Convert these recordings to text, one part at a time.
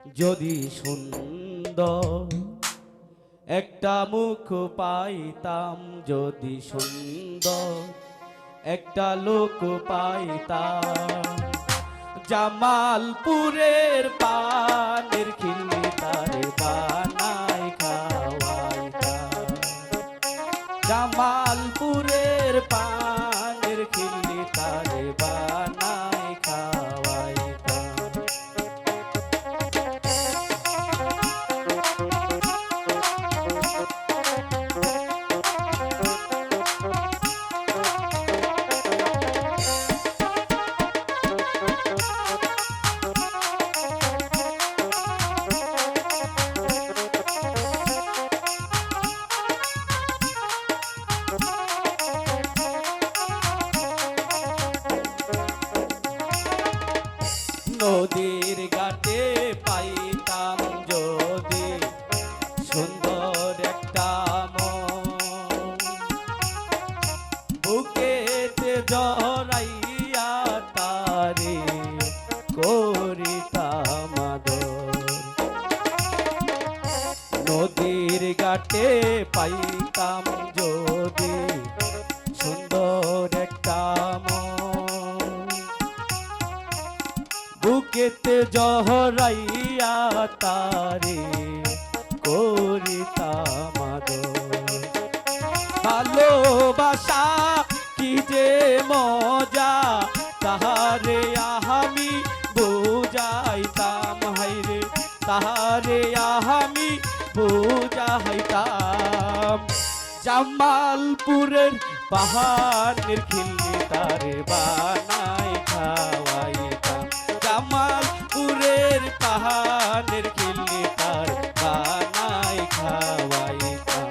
যদি সুন্দর একটা মুখ পাইতাম, যদি সুন্দর একটা লোক পাইতাম, জামালপুরের পানের খিল্লি তারে বানাই খাওয়াইতাম, জামালপুরের পানের খিল্লি তারে বানাই খাওয়াইতাম। নদীর ঘাটে পাইতাম যদি সুন্দর একটা মন, বুকেতে জড়াইয়া তারে করিতাম আদর। নদীর ঘাটে পাইতাম যদি সুন্দর একটা মন, বুকেতে জহরাইয়া তারে করিতাম আদর। ভালোবাসা কি যে মজা তাহারে আমি বুঝাইতাম, হাইরে তাহারে আমি বুঝাইতাম, জামালপুরের পাহাড়ের খিল্লি তারে বানাই খাওয়াইতাম, জামালপুরের পাহাড়ের খিল্লি তার বানাই খাওয়াইতাম।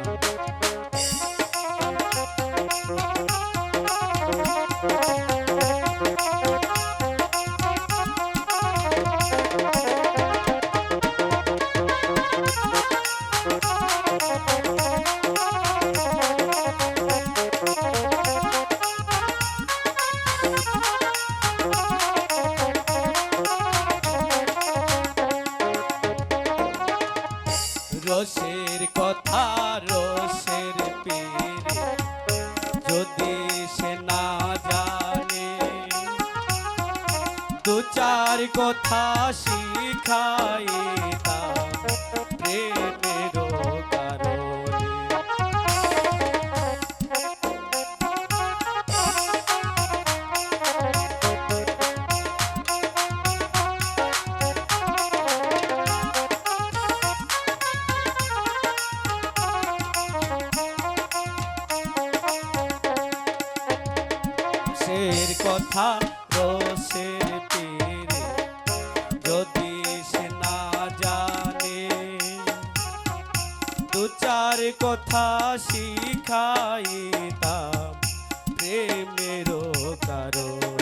রসের কথা রসের পীরে যদি সে না জানে, দু চার কথা শিখাইতাম প্রেমের কারণে। রসের কথা রসের পীরে যদি সে না জানে, দু চার কথা শিখাইতাম প্রেমের কারণ।